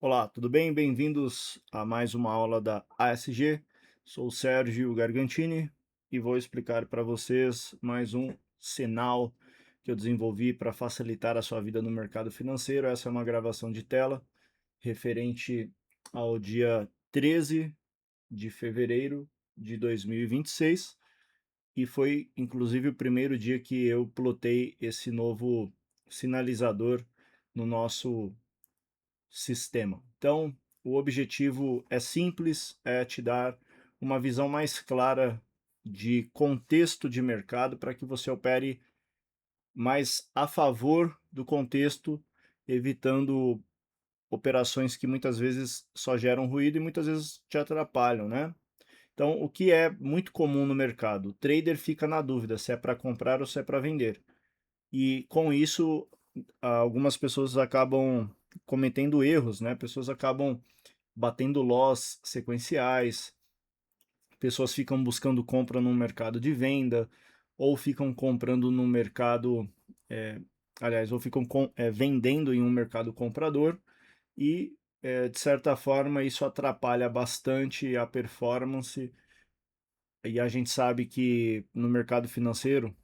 Olá, tudo bem? Bem-vindos a mais uma aula da ASG. Sou o Sérgio Gargantini e vou explicar para vocês mais um sinal que eu desenvolvi para facilitar a sua vida no mercado financeiro. Essa é uma gravação de tela referente ao dia 13 de fevereiro de 2026 e foi inclusive o primeiro dia que eu plotei esse novo sinalizador no nosso sistema. Então, o objetivo é simples, é te dar uma visão mais clara de contexto de mercado para que você opere mais a favor do contexto, evitando operações que muitas vezes só geram ruído e muitas vezes te atrapalham, né? Então, o que é muito comum no mercado? O trader fica na dúvida se é para comprar ou se é para vender. E com isso, algumas pessoas acabam cometendo erros, né? Pessoas acabam batendo loss sequenciais, pessoas ficam buscando compra no mercado de venda, ou ficam comprando no mercado, é, aliás, ou ficam vendendo em um mercado comprador, e de certa forma isso atrapalha bastante a performance, e a gente sabe que no mercado financeiro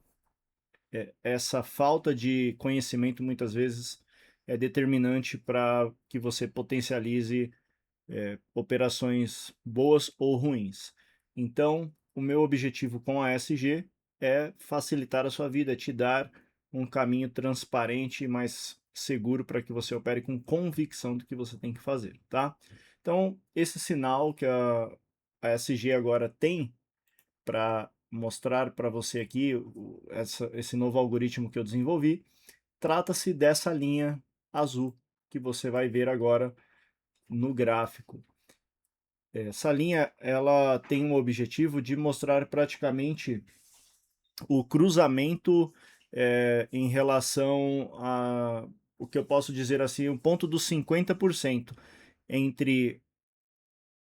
essa falta de conhecimento muitas vezes é determinante para que você potencialize operações boas ou ruins. Então, o meu objetivo com a SG é facilitar a sua vida, é te dar um caminho transparente e mais seguro para que você opere com convicção do que você tem que fazer, tá? Então, esse sinal que a SG agora tem para mostrar para você aqui esse novo algoritmo que eu desenvolvi, trata-se dessa linha azul que você vai ver agora no gráfico. Essa linha ela tem o objetivo de mostrar praticamente o cruzamento em relação a o que eu posso dizer assim, um ponto dos 50% entre,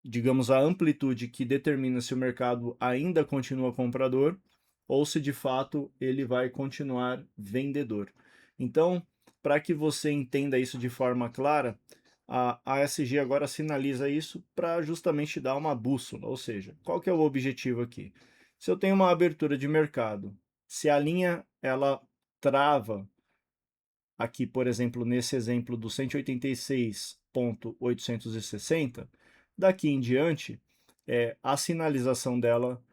digamos, a amplitude que determina se o mercado ainda continua comprador ou se de fato ele vai continuar vendedor. Então, para que você entenda isso de forma clara, a ASG agora sinaliza isso para justamente dar uma bússola, ou seja, qual que é o objetivo aqui? Se eu tenho uma abertura de mercado, se a linha ela trava aqui, por exemplo, nesse exemplo do 186.860, daqui em diante, a sinalização dela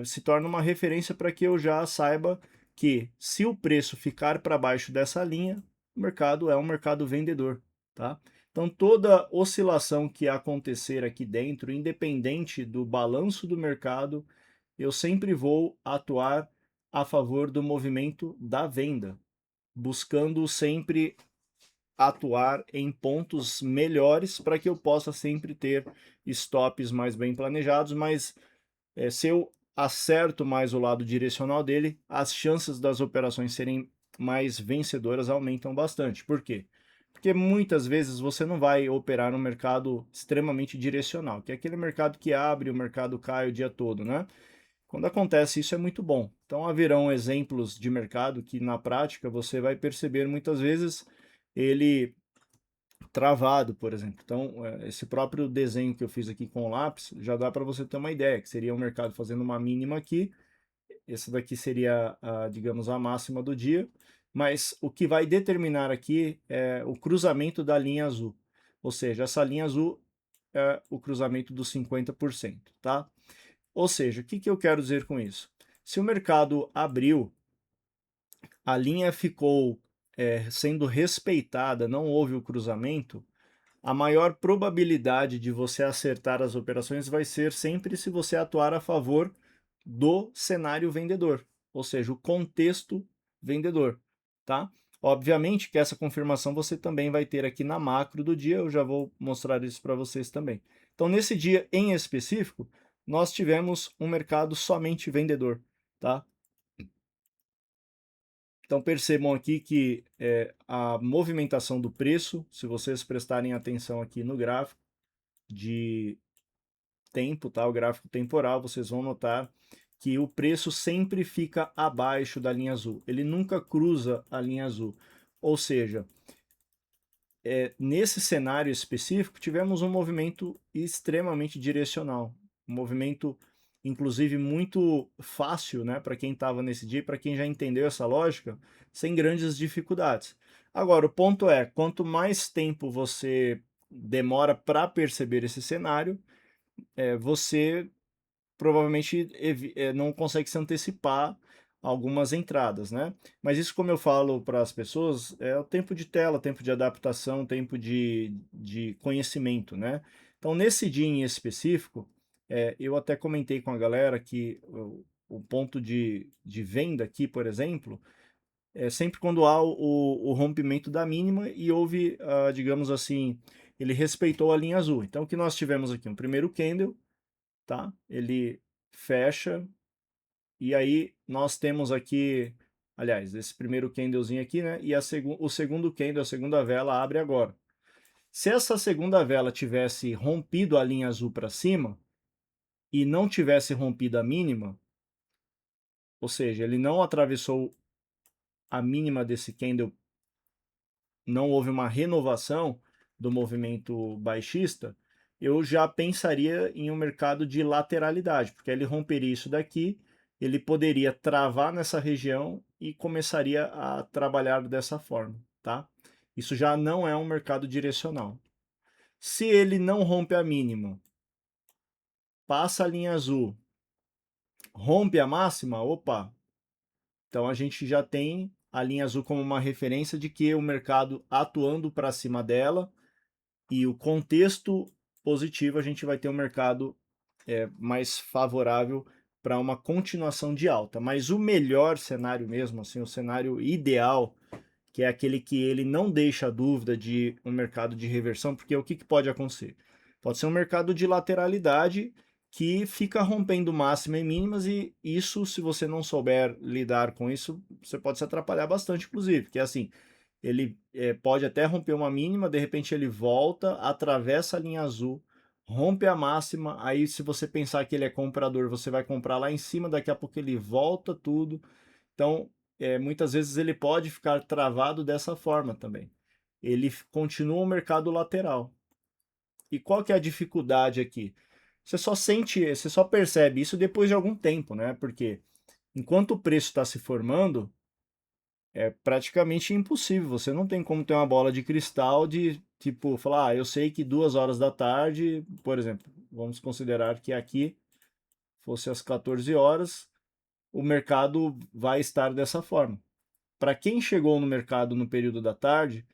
se torna uma referência para que eu já saiba que se o preço ficar para baixo dessa linha, o mercado é um mercado vendedor, tá? Então toda oscilação que acontecer aqui dentro, independente do balanço do mercado, eu sempre vou atuar a favor do movimento da venda, buscando sempre atuar em pontos melhores para que eu possa sempre ter stops mais bem planejados, mas se eu acerto mais o lado direcional dele, as chances das operações serem mais vencedoras aumentam bastante. Por quê? Porque muitas vezes você não vai operar no mercado extremamente direcional, que é aquele mercado que abre, o mercado cai o dia todo, né? Quando acontece isso é muito bom. Então haverão exemplos de mercado que na prática você vai perceber muitas vezes ele travado, por exemplo. Então, esse próprio desenho que eu fiz aqui com o lápis já dá para você ter uma ideia, que seria o mercado fazendo uma mínima aqui, essa daqui seria, digamos, a máxima do dia, mas o que vai determinar aqui é o cruzamento da linha azul, ou seja, essa linha azul é o cruzamento dos 50%, tá? Ou seja, o que eu quero dizer com isso? Se o mercado abriu, a linha ficou sendo respeitada, não houve o cruzamento, a maior probabilidade de você acertar as operações vai ser sempre se você atuar a favor do cenário vendedor, ou seja, o contexto vendedor, tá? Obviamente que essa confirmação você também vai ter aqui na macro do dia, eu já vou mostrar isso para vocês também. Então, nesse dia em específico, nós tivemos um mercado somente vendedor, tá? Então percebam aqui que a movimentação do preço, se vocês prestarem atenção aqui no gráfico de tempo, tá? O gráfico temporal, vocês vão notar que o preço sempre fica abaixo da linha azul. Ele nunca cruza a linha azul. Ou seja, nesse cenário específico, tivemos um movimento extremamente direcional, um movimento, inclusive, muito fácil, né, para quem estava nesse dia, para quem já entendeu essa lógica, sem grandes dificuldades. Agora, o ponto é, quanto mais tempo você demora para perceber esse cenário, você provavelmente não consegue se antecipar a algumas entradas, né? Mas isso, como eu falo para as pessoas, é o tempo de tela, tempo de adaptação, tempo de conhecimento, né? Então, nesse dia em específico, eu até comentei com a galera que o ponto de venda aqui, por exemplo, é sempre quando há o rompimento da mínima e houve, digamos assim, ele respeitou a linha azul. Então, o que nós tivemos aqui? Um primeiro candle, tá? Ele fecha e aí nós temos aqui, aliás, esse primeiro candlezinho aqui, né? E o segundo candle, a segunda vela abre agora. Se essa segunda vela tivesse rompido a linha azul para cima e não tivesse rompido a mínima, ou seja, ele não atravessou a mínima desse candle, não houve uma renovação do movimento baixista, eu já pensaria em um mercado de lateralidade, porque ele romperia isso daqui, ele poderia travar nessa região e começaria a trabalhar dessa forma, tá? Isso já não é um mercado direcional. Se ele não rompe a mínima, passa a linha azul, rompe a máxima, opa, então a gente já tem a linha azul como uma referência de que o mercado atuando para cima dela e o contexto positivo, a gente vai ter um mercado mais favorável para uma continuação de alta. Mas o melhor cenário mesmo, assim, o cenário ideal, que é aquele que ele não deixa dúvida de um mercado de reversão, porque o que, que pode acontecer? Pode ser um mercado de lateralidade que fica rompendo máxima e mínimas, e isso, se você não souber lidar com isso, você pode se atrapalhar bastante, inclusive, que é assim, ele pode até romper uma mínima, de repente ele volta, atravessa a linha azul, rompe a máxima, aí se você pensar que ele é comprador, você vai comprar lá em cima, daqui a pouco ele volta tudo. Então, muitas vezes ele pode ficar travado dessa forma também. Ele continua um mercado lateral. E qual que é a dificuldade aqui? Você só sente, você só percebe isso depois de algum tempo, né? Porque enquanto o preço está se formando, é praticamente impossível. Você não tem como ter uma bola de cristal de tipo falar, eu sei que 2 horas da tarde, por exemplo, vamos considerar que aqui fosse às 14 horas, o mercado vai estar dessa forma. Para quem chegou no mercado no período da tarde,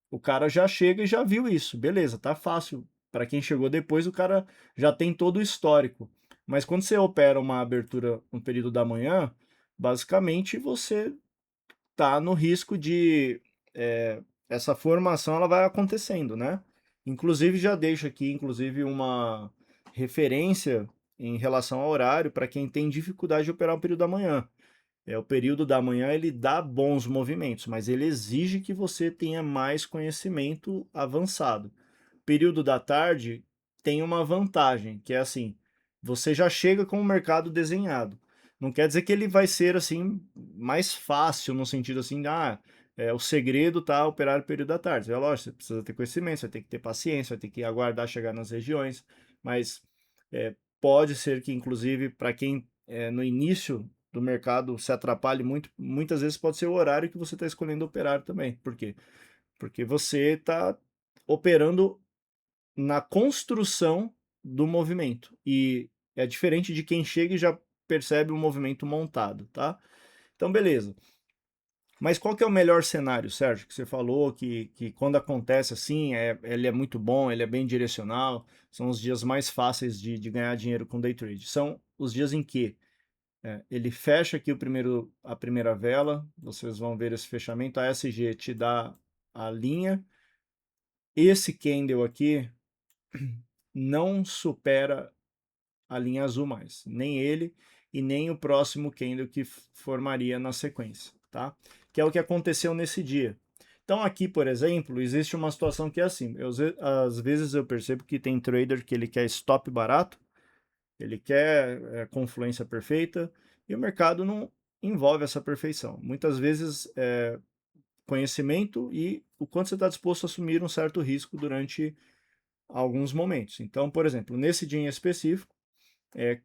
o cara já chega e já viu isso. Beleza, tá fácil. Para quem chegou depois, o cara já tem todo o histórico. Mas quando você opera uma abertura no período da manhã, basicamente você tá no risco de essa formação ela vai acontecendo, né? Inclusive já deixo aqui inclusive uma referência em relação ao horário para quem tem dificuldade de operar o período da manhã. O período da manhã ele dá bons movimentos, mas ele exige que você tenha mais conhecimento avançado. Período da tarde tem uma vantagem, que é assim, você já chega com o mercado desenhado. Não quer dizer que ele vai ser assim mais fácil no sentido assim, o segredo tá operar o período da tarde. É lógico, você precisa ter conhecimento, você vai ter que ter paciência, vai ter que aguardar chegar nas regiões, mas pode ser que inclusive para quem no início do mercado se atrapalhe muito, muitas vezes pode ser o horário que você está escolhendo operar também. Por quê? Porque você está operando na construção do movimento. E é diferente de quem chega e já percebe o movimento montado, tá? Então, beleza. Mas qual que é o melhor cenário, Sérgio? Que você falou que quando acontece assim, ele é muito bom, ele é bem direcional, são os dias mais fáceis de ganhar dinheiro com day trade. São os dias em que ele fecha aqui a primeira vela, vocês vão ver esse fechamento, a SG te dá a linha, esse candle aqui não supera a linha azul mais, nem ele e nem o próximo candle que formaria na sequência, tá? Que é o que aconteceu nesse dia. Então aqui, por exemplo, existe uma situação que é assim, às vezes eu percebo que tem trader que ele quer stop barato, ele quer confluência perfeita, e o mercado não envolve essa perfeição. Muitas vezes conhecimento e o quanto você está disposto a assumir um certo risco durante alguns momentos. Então, por exemplo, nesse dia em específico,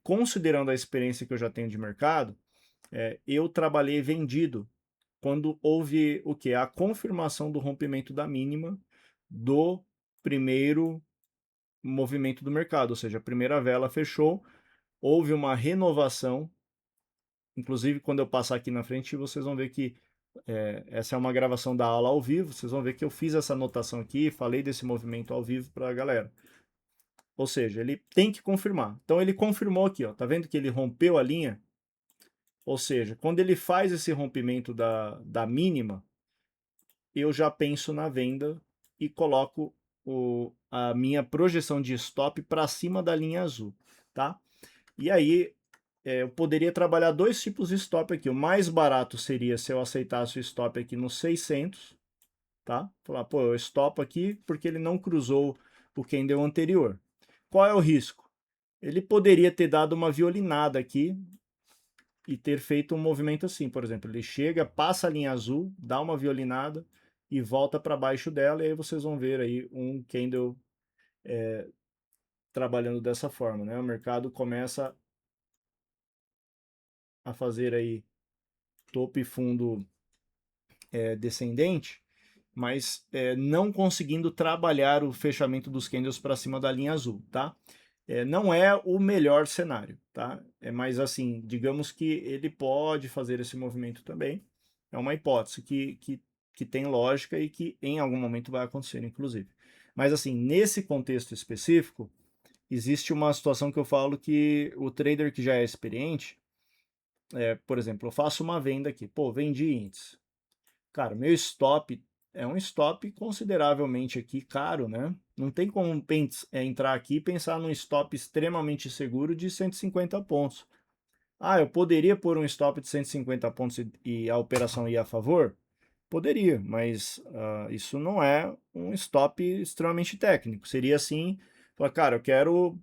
considerando a experiência que eu já tenho de mercado, eu trabalhei vendido quando houve o que? A confirmação do rompimento da mínima do primeiro movimento do mercado, ou seja, a primeira vela fechou, houve uma renovação. Inclusive, quando eu passar aqui na frente, vocês vão ver que essa é uma gravação da aula ao vivo. Vocês vão ver que eu fiz essa anotação aqui, falei desse movimento ao vivo para a galera. Ou seja, ele tem que confirmar. Então ele confirmou aqui, ó. Tá vendo que ele rompeu a linha? Ou seja, quando ele faz esse rompimento da mínima, eu já penso na venda e coloco a minha projeção de stop para cima da linha azul, tá? E aí eu poderia trabalhar dois tipos de stop aqui. O mais barato seria se eu aceitasse o stop aqui no 600, tá? Falar, pô, eu stop aqui porque ele não cruzou o candle anterior. Qual é o risco? Ele poderia ter dado uma violinada aqui e ter feito um movimento assim, por exemplo, ele chega, passa a linha azul, dá uma violinada e volta para baixo dela, e aí vocês vão ver aí um candle trabalhando dessa forma, né? O mercado começa a fazer aí topo e fundo descendente, mas não conseguindo trabalhar o fechamento dos candles para cima da linha azul, tá? Não é o melhor cenário, tá? Mas assim, digamos que ele pode fazer esse movimento também. É uma hipótese que tem lógica e que em algum momento vai acontecer, inclusive. Mas assim, nesse contexto específico, existe uma situação que eu falo que o trader que já é experiente, por exemplo, eu faço uma venda aqui, pô, vendi índice. Cara, meu stop é um stop consideravelmente aqui caro, né? Não tem como entrar aqui e pensar num stop extremamente seguro de 150 pontos. Ah, eu poderia pôr um stop de 150 pontos e a operação ir a favor? Poderia, mas isso não é um stop extremamente técnico. Seria assim, falar, cara, eu quero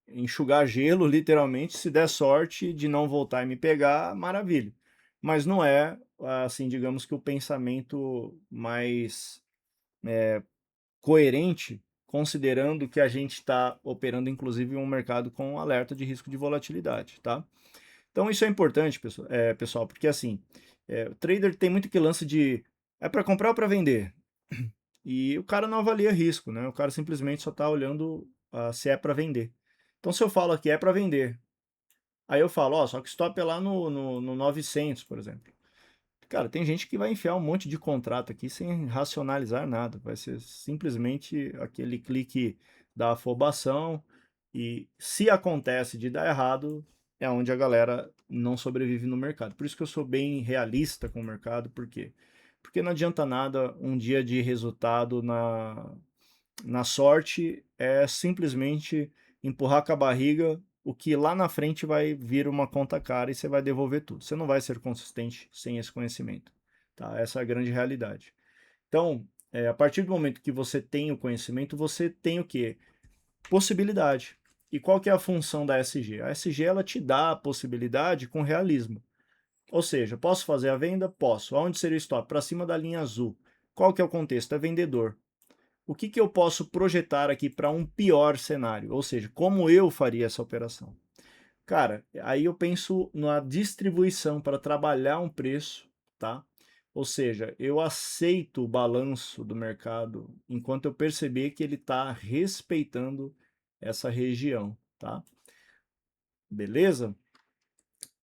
enxugar gelo, literalmente, se der sorte de não voltar e me pegar, maravilha. Mas não é, assim, digamos que o pensamento mais coerente, considerando que a gente está operando, inclusive, em um mercado com alerta de risco de volatilidade, tá? Então isso é importante, pessoal, porque assim, o trader tem muito que lance de é para comprar ou para vender. E o cara não avalia risco, né? O cara simplesmente só está olhando se é para vender. Então se eu falo aqui é para vender, aí eu falo, ó, só que stop é lá no 900, por exemplo. Cara, tem gente que vai enfiar um monte de contrato aqui sem racionalizar nada. Vai ser simplesmente aquele clique da afobação. E se acontece de dar errado, é onde a galera não sobrevive no mercado. Por isso que eu sou bem realista com o mercado. Por quê? Porque não adianta nada um dia de resultado na sorte, é simplesmente empurrar com a barriga o que lá na frente vai vir uma conta cara e você vai devolver tudo. Você não vai ser consistente sem esse conhecimento, tá? Essa é a grande realidade. Então, a partir do momento que você tem o conhecimento, você tem o quê? Possibilidade. E qual que é a função da SG? A SG ela te dá a possibilidade com realismo. Ou seja, posso fazer a venda? Posso. Aonde seria o stop? Para cima da linha azul. Qual que é o contexto? É vendedor. O que, que eu posso projetar aqui para um pior cenário? Ou seja, como eu faria essa operação? Cara, aí eu penso na distribuição para trabalhar um preço, tá? Ou seja, eu aceito o balanço do mercado enquanto eu perceber que ele está respeitando essa região, tá? Beleza?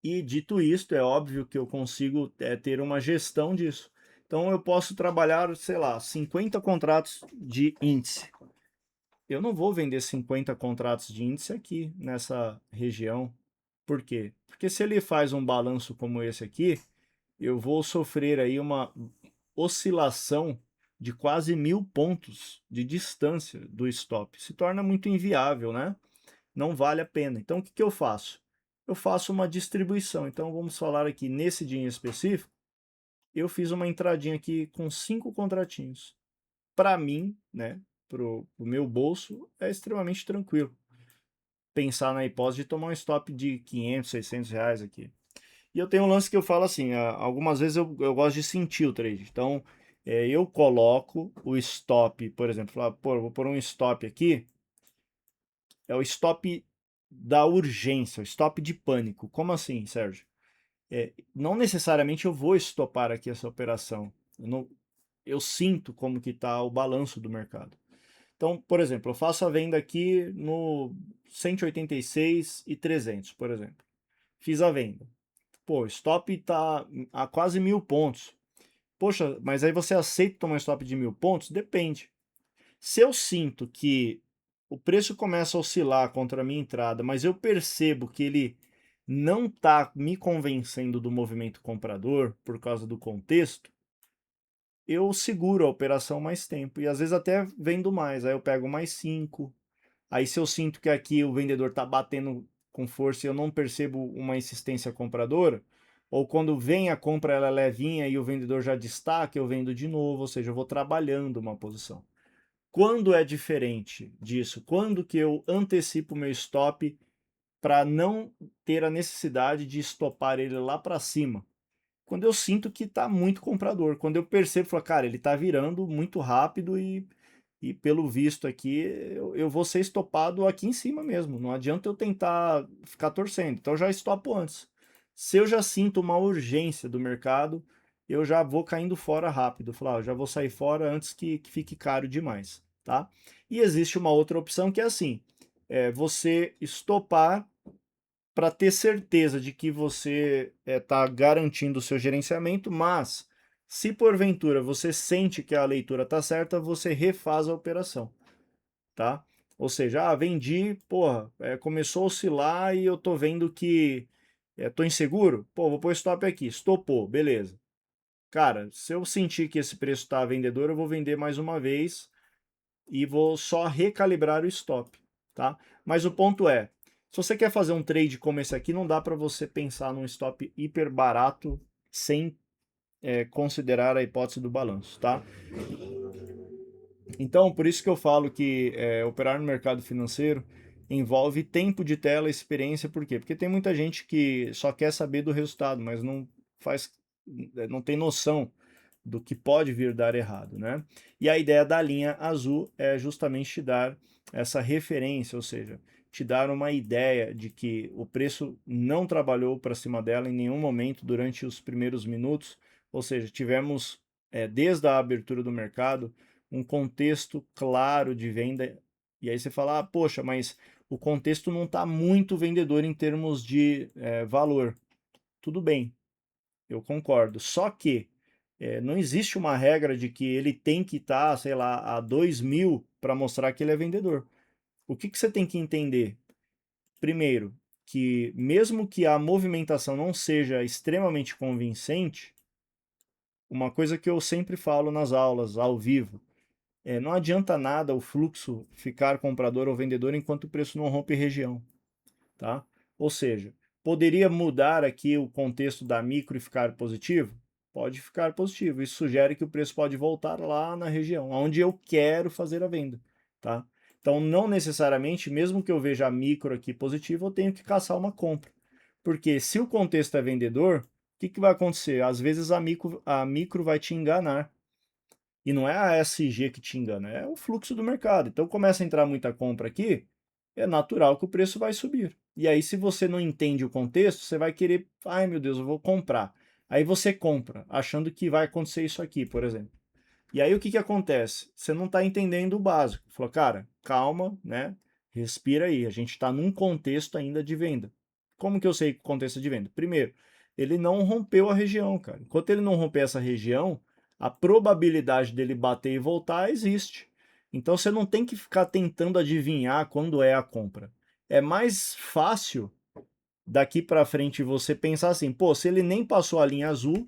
E dito isto, é óbvio que eu consigo ter uma gestão disso. Então eu posso trabalhar, sei lá, 50 contratos de índice. Eu não vou vender 50 contratos de índice aqui nessa região. Por quê? Porque se ele faz um balanço como esse aqui, eu vou sofrer aí uma oscilação de quase 1.000 pontos de distância do stop. Se torna muito inviável, né? Não vale a pena. Então, o que eu faço? Eu faço uma distribuição. Então, vamos falar aqui nesse dia em específico. Eu fiz uma entradinha aqui com 5 contratinhos. Para mim, né, para o meu bolso, é extremamente tranquilo pensar na hipótese de tomar um stop de 500, 600 reais aqui. E eu tenho um lance que eu falo assim, algumas vezes eu gosto de sentir o trade. Então, eu coloco o stop, por exemplo, falar, pô, eu vou pôr um stop aqui, é o stop da urgência, o stop de pânico. Como assim, Sérgio? Não necessariamente eu vou estopar aqui essa operação. Eu sinto como que está o balanço do mercado. Então, por exemplo, eu faço a venda aqui no 186,300, por exemplo. Fiz a venda. Pô, stop está a quase 1.000 pontos. Poxa, mas aí você aceita tomar stop de 1.000 pontos? Depende. Se eu sinto que o preço começa a oscilar contra a minha entrada, mas eu percebo que ele não está me convencendo do movimento comprador por causa do contexto, eu seguro a operação mais tempo e às vezes até vendo mais. Aí eu pego mais 5. Aí se eu sinto que aqui o vendedor está batendo com força e eu não percebo uma insistência compradora, ou quando vem a compra ela é levinha e o vendedor já destaca, eu vendo de novo, ou seja, eu vou trabalhando uma posição. Quando é diferente disso? Quando que eu antecipo o meu stop para não ter a necessidade de estopar ele lá para cima? Quando eu sinto que está muito comprador. Quando eu percebo, falo, cara, ele está virando muito rápido e pelo visto aqui, eu vou ser estopado aqui em cima mesmo. Não adianta eu tentar ficar torcendo. Então eu já estopo antes. Se eu já sinto uma urgência do mercado, eu já vou caindo fora rápido. Falar, já vou sair fora antes que fique caro demais, tá? E existe uma outra opção que é assim, você estopar para ter certeza de que você está garantindo o seu gerenciamento, mas se porventura você sente que a leitura está certa, você refaz a operação, tá? Ou seja, vendi, porra, começou a oscilar e eu tô vendo que tô inseguro, pô, vou pôr stop aqui, estopou, beleza. Cara, se eu sentir que esse preço está vendedor, eu vou vender mais uma vez e vou só recalibrar o stop, tá? Mas o ponto é, se você quer fazer um trade como esse aqui, não dá para você pensar num stop hiper barato sem considerar a hipótese do balanço, tá? Então, por isso que eu falo que operar no mercado financeiro envolve tempo de tela, experiência, por quê? Porque tem muita gente que só quer saber do resultado, mas faz, não tem noção do que pode vir dar errado, né? E a ideia da linha azul é justamente te dar essa referência, ou seja, te dar uma ideia de que o preço não trabalhou para cima dela em nenhum momento durante os primeiros minutos, ou seja, tivemos desde a abertura do mercado um contexto claro de venda. E aí você fala, poxa, mas o contexto não está muito vendedor em termos de valor. Tudo bem, eu concordo. Só que não existe uma regra de que ele tem que estar, sei lá, a 2.000 para mostrar que ele é vendedor. O que você tem que entender? Primeiro, que mesmo que a movimentação não seja extremamente convincente, uma coisa que eu sempre falo nas aulas, ao vivo, não adianta nada o fluxo ficar comprador ou vendedor enquanto o preço não rompe região, tá? Ou seja, poderia mudar aqui o contexto da micro e ficar positivo? Pode ficar positivo. Isso sugere que o preço pode voltar lá na região, onde eu quero fazer a venda, tá? Então, não necessariamente, mesmo que eu veja a micro aqui positiva, eu tenho que caçar uma compra. Porque se o contexto é vendedor, o que vai acontecer? Às vezes a micro vai te enganar. E não é a SG que te engana, é o fluxo do mercado. Então começa a entrar muita compra aqui, é natural que o preço vai subir. E aí, se você não entende o contexto, você vai querer, ai meu Deus, eu vou comprar. Aí você compra, achando que vai acontecer isso aqui, por exemplo. E aí o que acontece? Você não está entendendo o básico. Falou, cara, calma, né? Respira aí. A gente está num contexto ainda de venda. Como que eu sei o contexto de venda? Primeiro, ele não rompeu a região, cara. Enquanto ele não romper essa região, a probabilidade dele bater e voltar existe. Então você não tem que ficar tentando adivinhar quando é a compra. É mais fácil daqui para frente você pensar assim, pô, se ele nem passou a linha azul,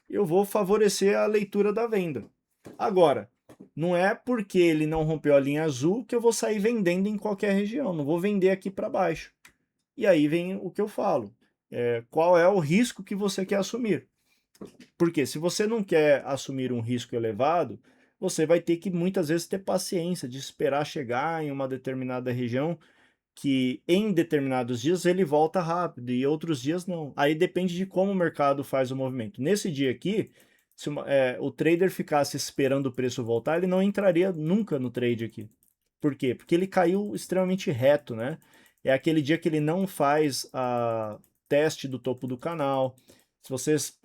eu vou favorecer a leitura da venda. Agora, não é porque ele não rompeu a linha azul que eu vou sair vendendo em qualquer região, não vou vender aqui para baixo. E aí vem o que eu falo. Qual é o risco que você quer assumir? Porque se você não quer assumir um risco elevado, você vai ter que muitas vezes ter paciência de esperar chegar em uma determinada região que em determinados dias ele volta rápido e outros dias não. Aí depende de como o mercado faz o movimento. Nesse dia aqui, se o trader ficasse esperando o preço voltar, ele não entraria nunca no trade aqui. Por quê? Porque ele caiu extremamente reto, né? É aquele dia que ele não faz a teste do topo do canal. Se vocês,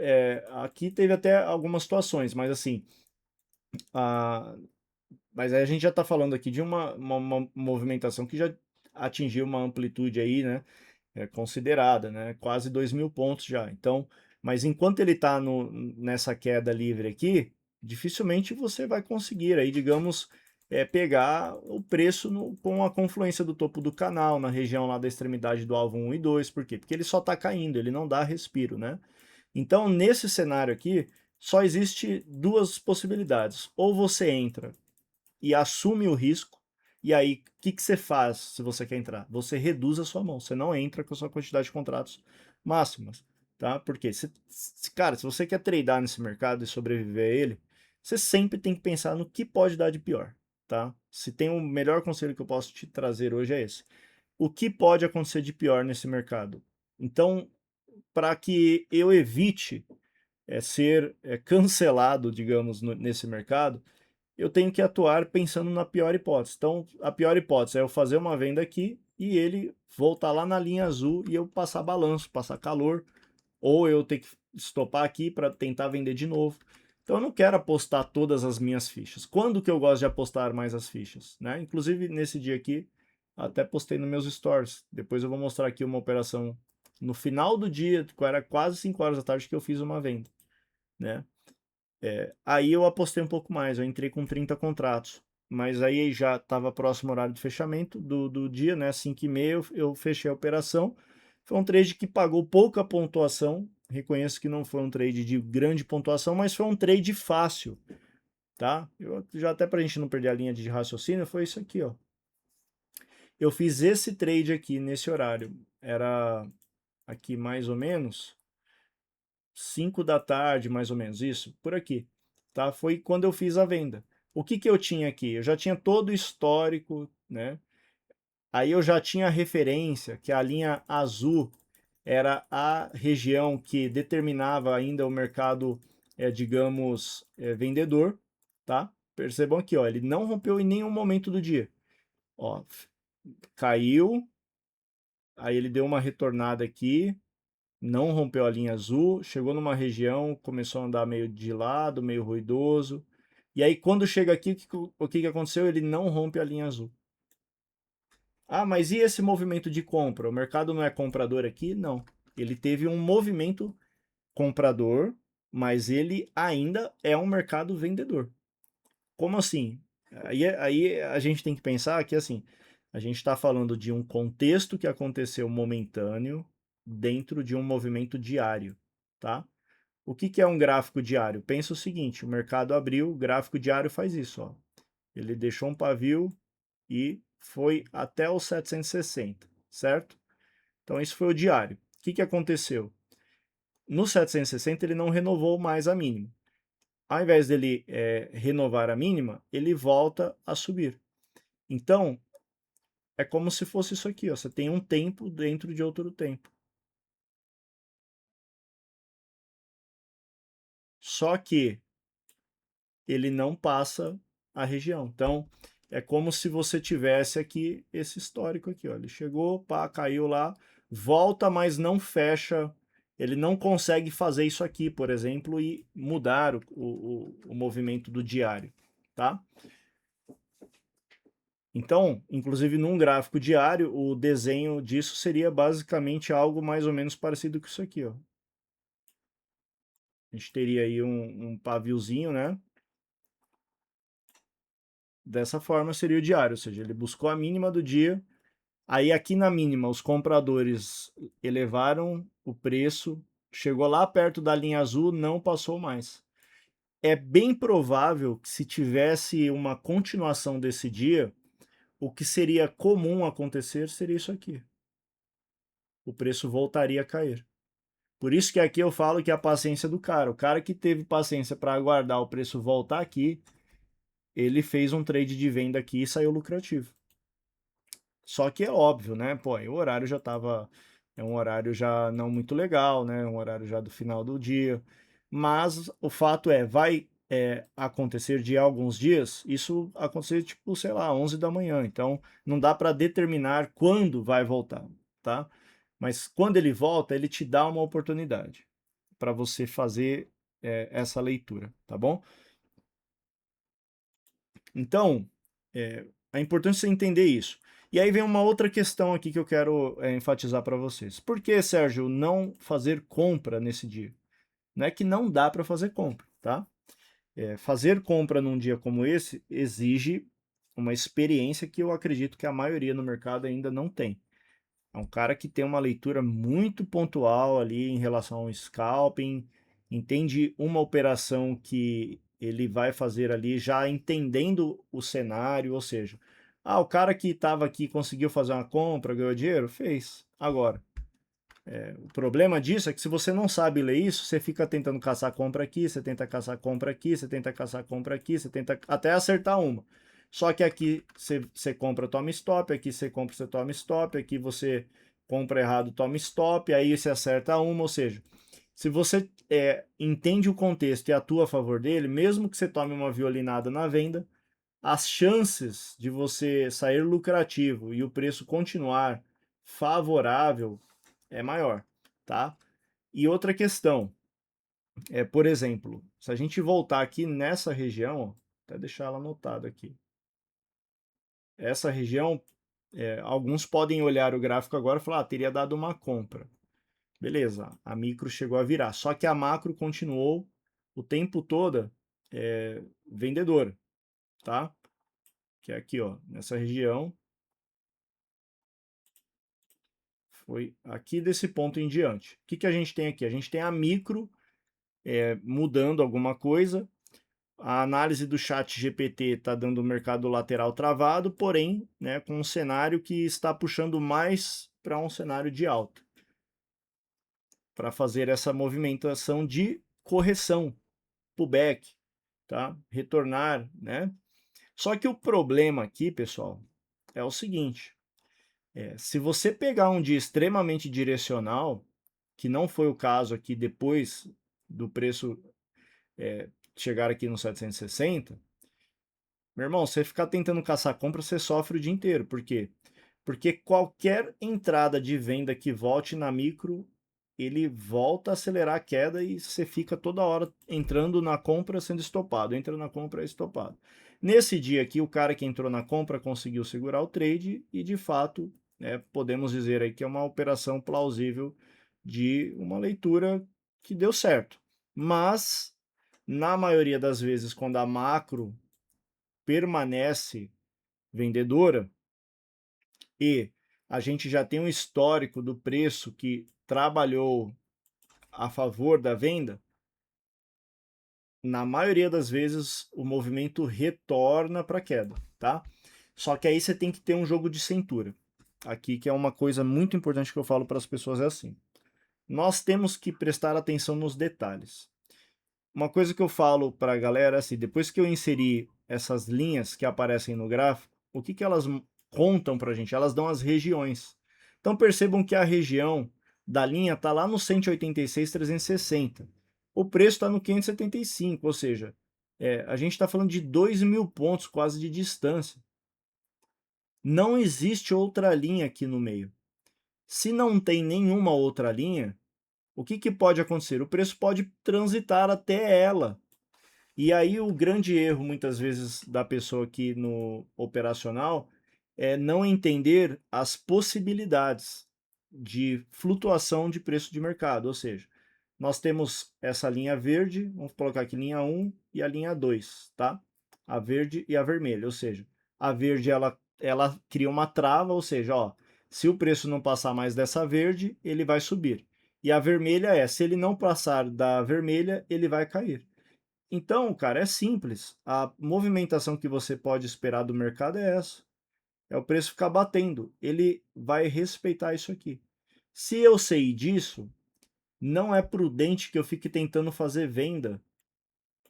aqui teve até algumas situações, mas assim, a, mas aí a gente já está falando aqui de uma movimentação que já atingiu uma amplitude aí, né? Considerada, né? Quase 2.000 pontos já. Então, mas enquanto ele está nessa queda livre aqui, dificilmente você vai conseguir aí, digamos, pegar o preço com a confluência do topo do canal, na região lá da extremidade do alvo 1 e 2. Por quê? Porque ele só está caindo, ele não dá respiro, né? Então, nesse cenário aqui, só existe duas possibilidades. Ou você entra e assume o risco. E aí, o que você faz se você quer entrar? Você reduz a sua mão. Você não entra com a sua quantidade de contratos máximas, tá? Porque, cara, se você quer tradar nesse mercado e sobreviver a ele, você sempre tem que pensar no que pode dar de pior, tá? Se tem o melhor conselho que eu posso te trazer hoje é esse. O que pode acontecer de pior nesse mercado? Então, para que eu evite ser cancelado, digamos, nesse mercado, eu tenho que atuar pensando na pior hipótese. Então, a pior hipótese é eu fazer uma venda aqui e ele voltar lá na linha azul e eu passar balanço, passar calor, ou eu ter que estopar aqui para tentar vender de novo. Então, eu não quero apostar todas as minhas fichas. Quando que eu gosto de apostar mais as fichas? Né? Inclusive, nesse dia aqui, até postei nos meus stories. Depois eu vou mostrar aqui uma operação no final do dia, era quase 5 horas da tarde que eu fiz uma venda. Né? Aí eu apostei um pouco mais, eu entrei com 30 contratos. Mas aí já estava próximo ao horário de fechamento do dia, né? 5h30 eu fechei a operação. Foi um trade que pagou pouca pontuação. Reconheço que não foi um trade de grande pontuação, mas foi um trade fácil, tá? Eu, já até para a gente não perder a linha de raciocínio, foi isso aqui, ó. Eu fiz esse trade aqui nesse horário. Era aqui mais ou menos 5 da tarde, mais ou menos, isso, por aqui, tá? Foi quando eu fiz a venda. O que que eu tinha aqui? Eu já tinha todo o histórico, né? Aí eu já tinha a referência que a linha azul era a região que determinava ainda o mercado, digamos, vendedor, tá? Percebam aqui, ó, ele não rompeu em nenhum momento do dia. Ó, caiu, aí ele deu uma retornada aqui, não rompeu a linha azul, chegou numa região, começou a andar meio de lado, meio ruidoso. E aí, quando chega aqui, o que aconteceu? Ele não rompe a linha azul. Ah, mas e esse movimento de compra? O mercado não é comprador aqui? Não. Ele teve um movimento comprador, mas ele ainda é um mercado vendedor. Como assim? Aí a gente tem que pensar que assim, a gente está falando de um contexto que aconteceu momentâneo dentro de um movimento diário, tá? O que que é um gráfico diário? Pensa o seguinte, o mercado abriu, o gráfico diário faz isso, ó. Ele deixou um pavio e foi até os 760, certo? Então isso foi o diário. O que que aconteceu? No 760 ele não renovou mais a mínima. Ao invés dele renovar a mínima, ele volta a subir. Então, é como se fosse isso aqui, ó. Você tem um tempo dentro de outro tempo. Só que ele não passa a região. Então, é como se você tivesse aqui esse histórico aqui, ó. Ele chegou, pá, caiu lá, volta, mas não fecha. Ele não consegue fazer isso aqui, por exemplo, e mudar o movimento do diário, tá? Então, inclusive num gráfico diário, o desenho disso seria basicamente algo mais ou menos parecido com isso aqui, ó. A gente teria aí um paviozinho, né? Dessa forma seria o diário, ou seja, ele buscou a mínima do dia. Aí aqui na mínima, os compradores elevaram o preço, chegou lá perto da linha azul, não passou mais. É bem provável que se tivesse uma continuação desse dia, o que seria comum acontecer seria isso aqui. O preço voltaria a cair. Por isso que aqui eu falo que é a paciência do cara. O cara que teve paciência para aguardar o preço voltar aqui, ele fez um trade de venda aqui e saiu lucrativo. Só que é óbvio, né? Pô, aí o horário já estava, é um horário já não muito legal, né? Um horário já do final do dia. Mas o fato é, vai acontecer de alguns dias, isso acontecer tipo, sei lá, 11 da manhã. Então, não dá para determinar quando vai voltar, tá? Mas quando ele volta, ele te dá uma oportunidade para você fazer essa leitura, tá bom? Então, é importante você entender isso. E aí vem uma outra questão aqui que eu quero enfatizar para vocês. Por que, Sérgio, não fazer compra nesse dia? Não é que não dá para fazer compra, tá? Fazer compra num dia como esse exige uma experiência que eu acredito que a maioria no mercado ainda não tem. É um cara que tem uma leitura muito pontual ali em relação ao scalping, entende uma operação que ele vai fazer ali já entendendo o cenário, ou seja, o cara que estava aqui conseguiu fazer uma compra, ganhou dinheiro? Fez. Agora, o problema disso é que se você não sabe ler isso, você fica tentando caçar compra aqui, você tenta caçar compra aqui, você tenta caçar compra aqui, você tenta até acertar uma. Só que aqui você compra, toma stop, aqui você compra, você toma stop, aqui você compra errado, toma stop, aí você acerta uma, ou seja, se você entende o contexto e atua a favor dele, mesmo que você tome uma violinada na venda, as chances de você sair lucrativo e o preço continuar favorável é maior, tá? E outra questão por exemplo, se a gente voltar aqui nessa região, até deixar ela anotada aqui. Essa região, alguns podem olhar o gráfico agora e falar, teria dado uma compra. Beleza, a micro chegou a virar, só que a macro continuou o tempo todo vendedora, tá? Que é aqui, ó, nessa região, foi aqui desse ponto em diante. O que, que a gente tem aqui? A gente tem a micro mudando alguma coisa. A análise do chat GPT está dando o mercado lateral travado, porém, né, com um cenário que está puxando mais para um cenário de alta, para fazer essa movimentação de correção, pullback, tá? Retornar, né? Só que o problema aqui, pessoal, é o seguinte: se você pegar um dia extremamente direcional, que não foi o caso aqui depois do preço chegar aqui no 760, meu irmão, você ficar tentando caçar compra, você sofre o dia inteiro. Por quê? Porque qualquer entrada de venda que volte na micro, ele volta a acelerar a queda e você fica toda hora entrando na compra sendo estopado, entra na compra estopado. Nesse dia aqui, o cara que entrou na compra conseguiu segurar o trade e, de fato, podemos dizer aí que é uma operação plausível de uma leitura que deu certo. Mas, na maioria das vezes, quando a macro permanece vendedora e a gente já tem um histórico do preço que trabalhou a favor da venda, na maioria das vezes o movimento retorna para a queda, tá? Só que aí você tem que ter um jogo de cintura. Aqui que é uma coisa muito importante que eu falo para as pessoas é assim: nós temos que prestar atenção nos detalhes. Uma coisa que eu falo para a galera é assim, depois que eu inseri essas linhas que aparecem no gráfico, o que, que elas contam para a gente? Elas dão as regiões. Então percebam que a região da linha está lá no 186,360. O preço está no 575, ou seja, a gente está falando de 2.000 pontos quase de distância. Não existe outra linha aqui no meio. Se não tem nenhuma outra linha, o que, que pode acontecer? O preço pode transitar até ela. E aí o grande erro, muitas vezes, da pessoa aqui no operacional é não entender as possibilidades de flutuação de preço de mercado. Ou seja, nós temos essa linha verde, vamos colocar aqui linha 1 e a linha 2, tá? A verde e a vermelha. Ou seja, a verde ela cria uma trava, ou seja, ó, se o preço não passar mais dessa verde, ele vai subir. E a vermelha se ele não passar da vermelha, ele vai cair. Então, cara, é simples. A movimentação que você pode esperar do mercado é essa. É o preço ficar batendo. Ele vai respeitar isso aqui. Se eu sei disso, não é prudente que eu fique tentando fazer venda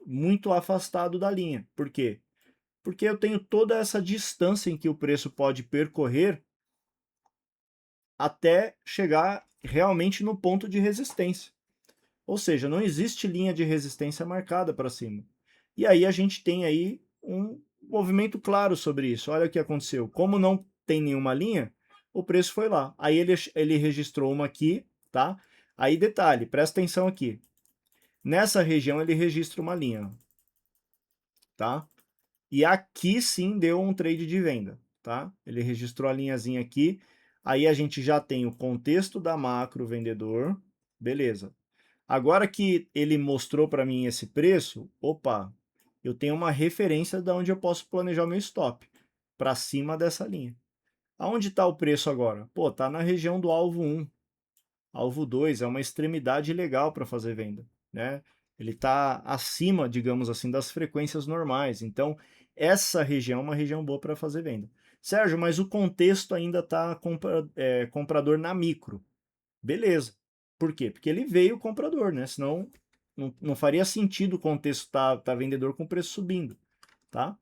muito afastado da linha. Por quê? Porque eu tenho toda essa distância em que o preço pode percorrer até chegar realmente no ponto de resistência. Ou seja, não existe linha de resistência marcada para cima. E aí a gente tem aí um movimento claro sobre isso. Olha o que aconteceu. Como não tem nenhuma linha, o preço foi lá. Aí ele registrou uma aqui, tá? Aí detalhe, presta atenção aqui. Nessa região ele registra uma linha, tá? E aqui sim deu um trade de venda, tá? Ele registrou a linhazinha aqui. Aí a gente já tem o contexto da macro vendedor, beleza. Agora que ele mostrou para mim esse preço, opa, eu tenho uma referência de onde eu posso planejar o meu stop, para cima dessa linha. Aonde está o preço agora? Pô, tá na região do alvo 1. Alvo 2 é uma extremidade legal para fazer venda, né? Ele está acima, digamos assim, das frequências normais. Então, essa região é uma região boa para fazer venda. Sérgio, mas o contexto ainda está comprador na micro. Beleza. Por quê? Porque ele veio comprador, né? Senão não faria sentido o contexto tá vendedor com o preço subindo, tá?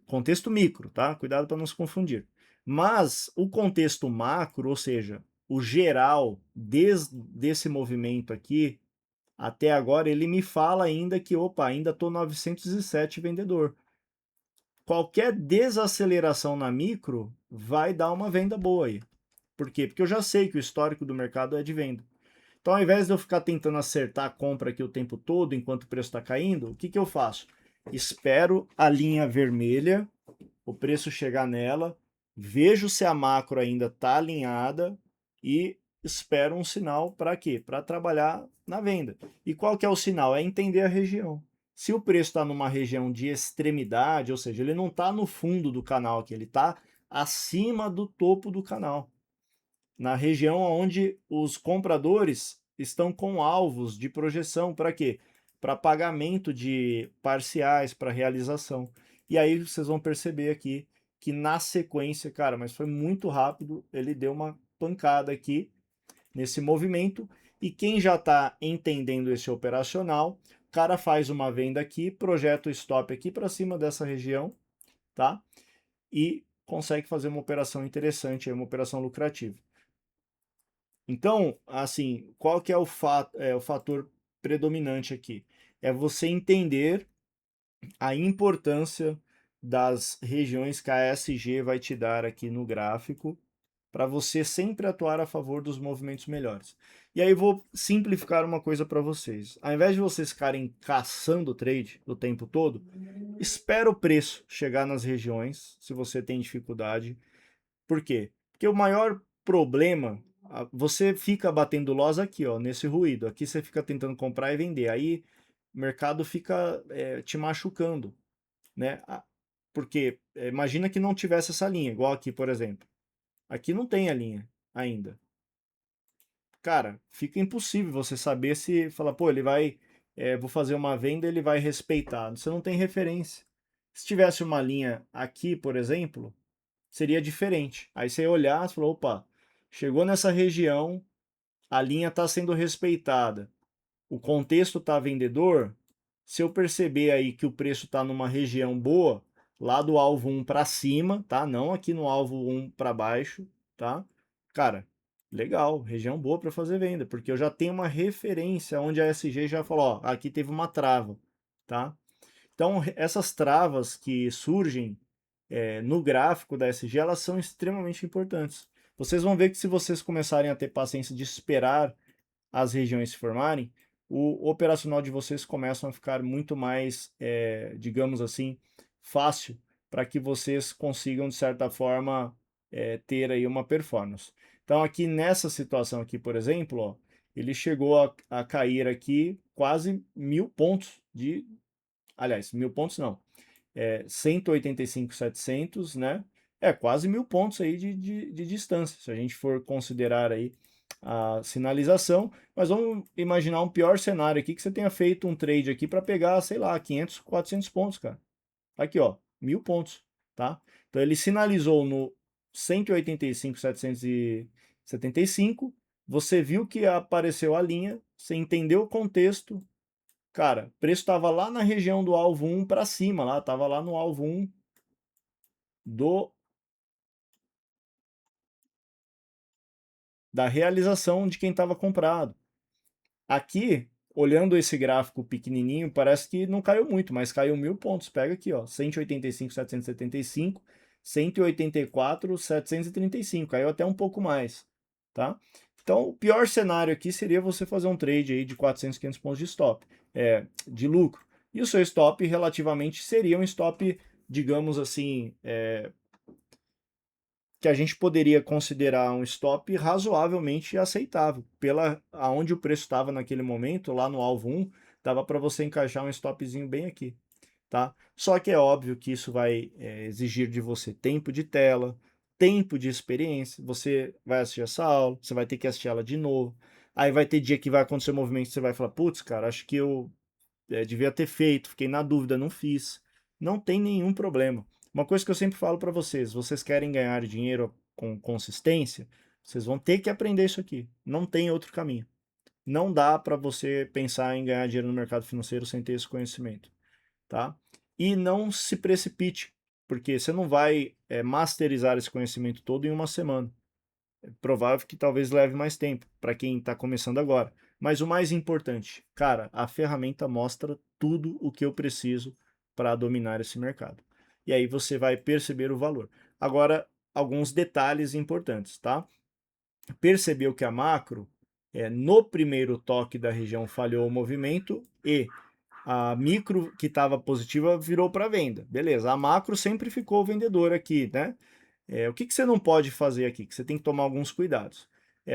Contexto micro, tá? Cuidado para não se confundir. Mas o contexto macro, ou seja, o geral, desde esse movimento aqui até agora, ele me fala ainda que, opa, ainda estou 907 vendedor. Qualquer desaceleração na micro vai dar uma venda boa aí. Por quê? Porque eu já sei que o histórico do mercado é de venda. Então, ao invés de eu ficar tentando acertar a compra aqui o tempo todo, enquanto o preço está caindo, o que, que eu faço? Espero a linha vermelha, o preço chegar nela, vejo se a macro ainda está alinhada e espero um sinal para quê? Para trabalhar na venda. E qual que é o sinal? É entender a região. Se o preço está numa região de extremidade, ou seja, ele não está no fundo do canal aqui, ele está acima do topo do canal, na região onde os compradores estão com alvos de projeção para quê? Para pagamento de parciais, para realização. E aí vocês vão perceber aqui que na sequência, cara, mas foi muito rápido, ele deu uma pancada aqui nesse movimento e quem já está entendendo esse operacional, o cara faz uma venda aqui, projeta o stop aqui para cima dessa região, tá? E consegue fazer uma operação interessante, uma operação lucrativa. Então, assim, qual que é o fator predominante aqui? É você entender a importância das regiões que a ESG vai te dar aqui no gráfico, para você sempre atuar a favor dos movimentos melhores. E aí vou simplificar uma coisa para vocês. Ao invés de vocês ficarem caçando trade o tempo todo, espera o preço chegar nas regiões, se você tem dificuldade. Por quê? Porque o maior problema, você fica batendo loss aqui, ó, nesse ruído. Aqui você fica tentando comprar e vender. Aí o mercado fica te machucando, né? Porque imagina que não tivesse essa linha, igual aqui, por exemplo. Aqui não tem a linha ainda. Cara, fica impossível você saber se falar, pô, ele vai, vou fazer uma venda, ele vai respeitar. Você não tem referência. Se tivesse uma linha aqui, por exemplo, seria diferente. Aí você ia olhar e falou, opa, chegou nessa região, a linha está sendo respeitada, o contexto está vendedor, se eu perceber aí que o preço está numa região boa, lá do alvo 1 para cima, tá? Não aqui no alvo 1 para baixo, tá? Cara, legal, região boa para fazer venda, porque eu já tenho uma referência onde a SG já falou, ó, aqui teve uma trava, tá? Então, essas travas que surgem no gráfico da SG, elas são extremamente importantes. Vocês vão ver que se vocês começarem a ter paciência de esperar as regiões se formarem, o operacional de vocês começam a ficar muito mais, digamos assim, fácil para que vocês consigam, de certa forma, ter aí uma performance. Então, aqui nessa situação aqui, por exemplo, ó, ele chegou a cair aqui quase 1.000 pontos de... Aliás, 1.000 pontos não, 185.700, né? Quase 1.000 pontos aí de distância, se a gente for considerar aí a sinalização. Mas vamos imaginar um pior cenário aqui, que você tenha feito um trade aqui para pegar, sei lá, 500, 400 pontos, cara. Aqui, ó, 1.000 pontos, tá? Então ele sinalizou no 185.775, você viu que apareceu a linha, você entendeu o contexto, cara, o preço estava lá na região do alvo 1 para cima, lá, estava lá no alvo 1 do da realização de quem estava comprado. Aqui, olhando esse gráfico pequenininho, parece que não caiu muito, mas caiu 1000 pontos. Pega aqui, ó, 185.775, 184.735, caiu até um pouco mais, tá? Então, o pior cenário aqui seria você fazer um trade aí de 400, 500 pontos de stop, de lucro. E o seu stop relativamente seria um stop, digamos assim, que a gente poderia considerar um stop razoavelmente aceitável. Pela aonde o preço estava naquele momento, lá no alvo 1, dava para você encaixar um stopzinho bem aqui, tá? Só que é óbvio que isso vai exigir de você tempo de tela, tempo de experiência. Você vai assistir essa aula, você vai ter que assistir ela de novo. Aí vai ter dia que vai acontecer um movimento que você vai falar, putz, cara, acho que eu devia ter feito, fiquei na dúvida, não fiz. Não tem nenhum problema. Uma coisa que eu sempre falo para vocês, vocês querem ganhar dinheiro com consistência, vocês vão ter que aprender isso aqui. Não tem outro caminho. Não dá para você pensar em ganhar dinheiro no mercado financeiro sem ter esse conhecimento, tá? E não se precipite, porque você não vai masterizar esse conhecimento todo em uma semana. É provável que talvez leve mais tempo para quem está começando agora. Mas o mais importante, cara, a ferramenta mostra tudo o que eu preciso para dominar esse mercado. E aí você vai perceber o valor. Agora, alguns detalhes importantes, tá? Percebeu que a macro, no primeiro toque da região, falhou o movimento e a micro que estava positiva virou para venda. Beleza, a macro sempre ficou vendedora aqui, né? O que você não pode fazer aqui? Que você tem que tomar alguns cuidados.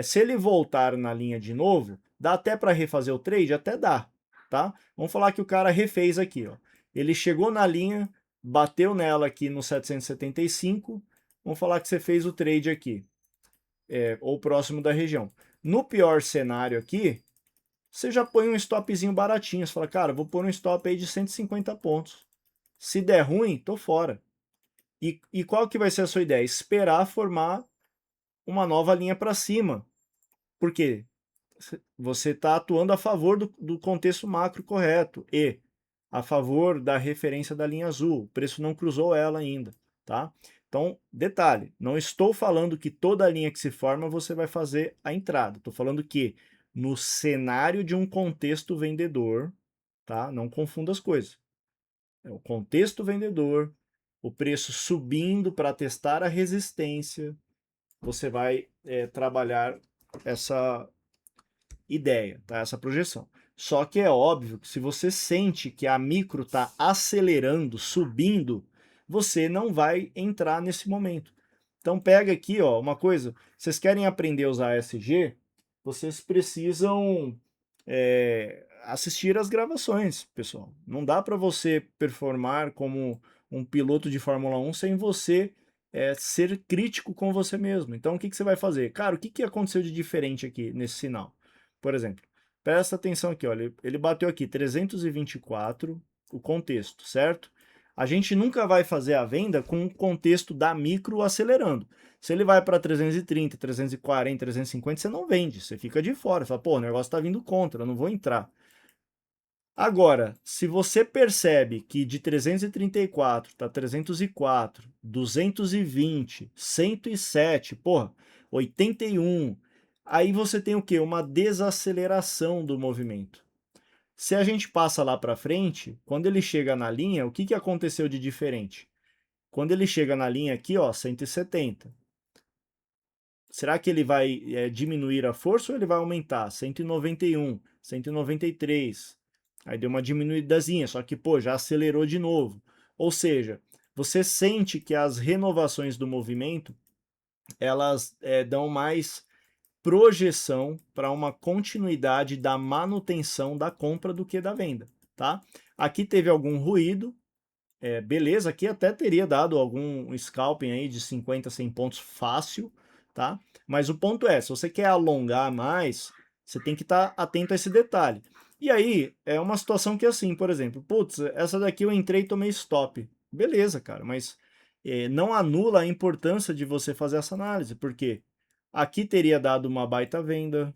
Se ele voltar na linha de novo, dá até para refazer o trade? Até dá, tá? Vamos falar que o cara refez aqui, ó. Ele chegou na linha, bateu nela aqui no 775. Vamos falar que você fez o trade aqui, ou próximo da região. No pior cenário aqui, você já põe um stopzinho baratinho. Você fala, cara, vou pôr um stop aí de 150 pontos. Se der ruim, tô fora. E qual que vai ser a sua ideia? Esperar formar uma nova linha para cima. Por quê? Você está atuando a favor do contexto macro correto e a favor da referência da linha azul. O preço não cruzou ela ainda, tá? Então, detalhe, não estou falando que toda linha que se forma você vai fazer a entrada. Estou falando que no cenário de um contexto vendedor, tá? Não confunda as coisas. É o contexto vendedor, o preço subindo para testar a resistência, você vai trabalhar essa ideia, tá? Essa projeção. Só que é óbvio que se você sente que a micro está acelerando, subindo, você não vai entrar nesse momento. Então pega aqui, ó, uma coisa, vocês querem aprender a usar ASG, vocês precisam assistir as gravações, pessoal. Não dá para você performar como um piloto de Fórmula 1 sem você ser crítico com você mesmo. Então o que você vai fazer? Cara, o que aconteceu de diferente aqui nesse sinal? Por exemplo, presta atenção aqui, olha, ele bateu aqui 324, o contexto, certo? A gente nunca vai fazer a venda com o contexto da micro acelerando. Se ele vai para 330, 340, 350, você não vende, você fica de fora. Você fala, pô, o negócio está vindo contra, eu não vou entrar. Agora, se você percebe que de 334 para 304, 220, 107, porra, 81, aí você tem o quê? Uma desaceleração do movimento. Se a gente passa lá para frente, quando ele chega na linha, o que aconteceu de diferente? Quando ele chega na linha aqui, ó, 170. Será que ele vai diminuir a força ou ele vai aumentar? 191, 193. Aí deu uma diminuidazinha, só que, pô, já acelerou de novo. Ou seja, você sente que as renovações do movimento, elas dão mais projeção para uma continuidade da manutenção da compra do que da venda, tá? Aqui teve algum ruído, beleza, aqui até teria dado algum scalping aí de 50, 100 pontos fácil, tá? Mas o ponto é, se você quer alongar mais, você tem que estar atento a esse detalhe. E aí, é uma situação que é assim, por exemplo, putz, essa daqui eu entrei e tomei stop. Beleza, cara, mas não anula a importância de você fazer essa análise, porque aqui teria dado uma baita venda,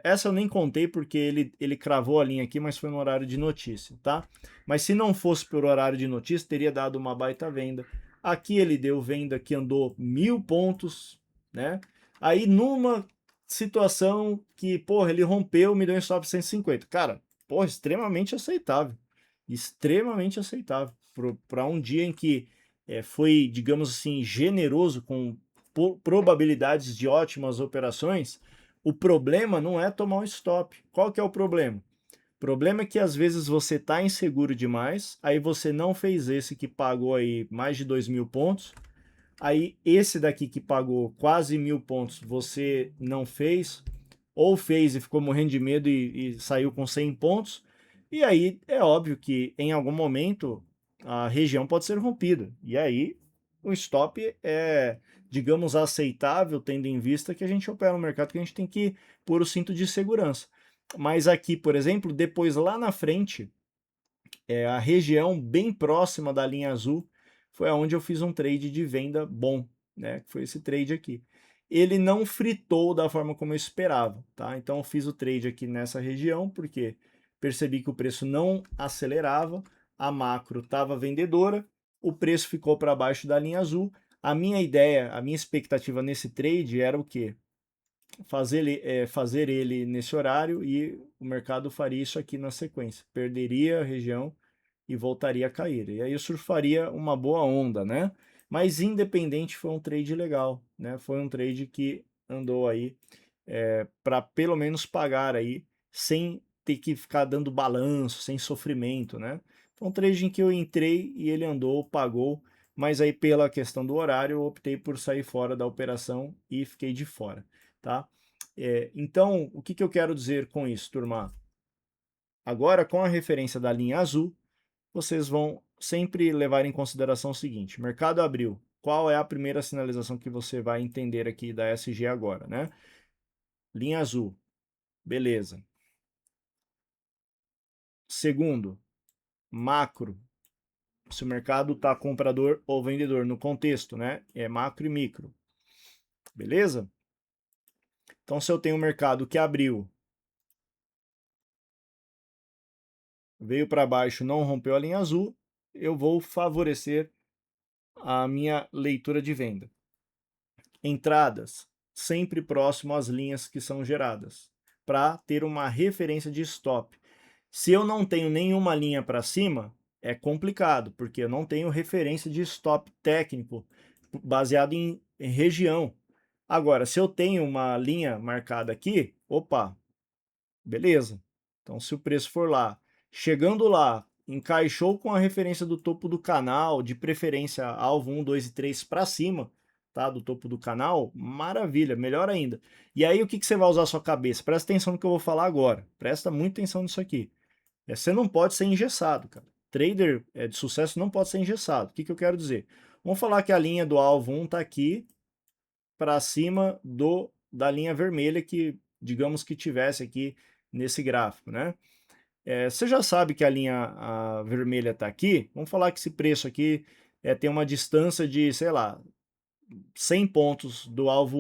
essa eu nem contei porque ele cravou a linha aqui, mas foi no horário de notícia, tá? Mas se não fosse por horário de notícia, teria dado uma baita venda. Aqui ele deu venda que andou 1000 pontos, né? Aí numa situação que, porra, ele rompeu, me deu um stop 150. Cara, porra, extremamente aceitável. Extremamente aceitável. Para um dia em que foi, digamos assim, generoso com probabilidades de ótimas operações, o problema não é tomar um stop. Qual que é o problema? O problema é que às vezes você está inseguro demais, aí você não fez esse que pagou aí mais de 2.000 pontos, aí esse daqui que pagou quase 1.000 pontos você não fez, ou fez e ficou morrendo de medo e saiu com 100 pontos, e aí é óbvio que em algum momento a região pode ser rompida, e aí o stop é, digamos, aceitável, tendo em vista que a gente opera no mercado que a gente tem que pôr o cinto de segurança. Mas aqui, por exemplo, depois lá na frente, a região bem próxima da linha azul foi onde eu fiz um trade de venda bom, né? Foi esse trade aqui. Ele não fritou da forma como eu esperava, tá? Então eu fiz o trade aqui nessa região porque percebi que o preço não acelerava, a macro estava vendedora, o preço ficou para baixo da linha azul. A minha ideia, a minha expectativa nesse trade era o quê? Fazer ele nesse horário e o mercado faria isso aqui na sequência. Perderia a região e voltaria a cair. E aí eu surfaria uma boa onda, né? Mas independente, foi um trade legal, né? Foi um trade que andou aí para pelo menos pagar aí sem ter que ficar dando balanço, sem sofrimento, né? Foi um trade em que eu entrei e ele andou, pagou, mas aí pela questão do horário eu optei por sair fora da operação e fiquei de fora, tá? Então, o que, que eu quero dizer com isso, turma? Agora, com a referência da linha azul, vocês vão sempre levar em consideração o seguinte: mercado abriu. Qual é a primeira sinalização que você vai entender aqui da SG agora, né? Linha azul, beleza. Segundo, macro. Se o mercado está comprador ou vendedor no contexto, né? É macro e micro, beleza? Então, se eu tenho um mercado que abriu, veio para baixo, não rompeu a linha azul, eu vou favorecer a minha leitura de venda. Entradas, sempre próximo às linhas que são geradas, para ter uma referência de stop. Se eu não tenho nenhuma linha para cima, é complicado, porque eu não tenho referência de stop técnico baseado em região. Agora, se eu tenho uma linha marcada aqui, opa, beleza. Então, se o preço for lá, chegando lá, encaixou com a referência do topo do canal, de preferência alvo 1, 2 e 3 para cima, tá? Do topo do canal, maravilha, melhor ainda. E aí, o que, que você vai usar a sua cabeça? Presta atenção no que eu vou falar agora. Presta muita atenção nisso aqui. Você não pode ser engessado, cara. Trader de sucesso não pode ser engessado. O que, que eu quero dizer? Vamos falar que a linha do alvo 1 está aqui para cima da linha vermelha que, digamos que tivesse aqui nesse gráfico, né? Você já sabe que a vermelha está aqui. Vamos falar que esse preço aqui tem uma distância de, sei lá, 100 pontos do alvo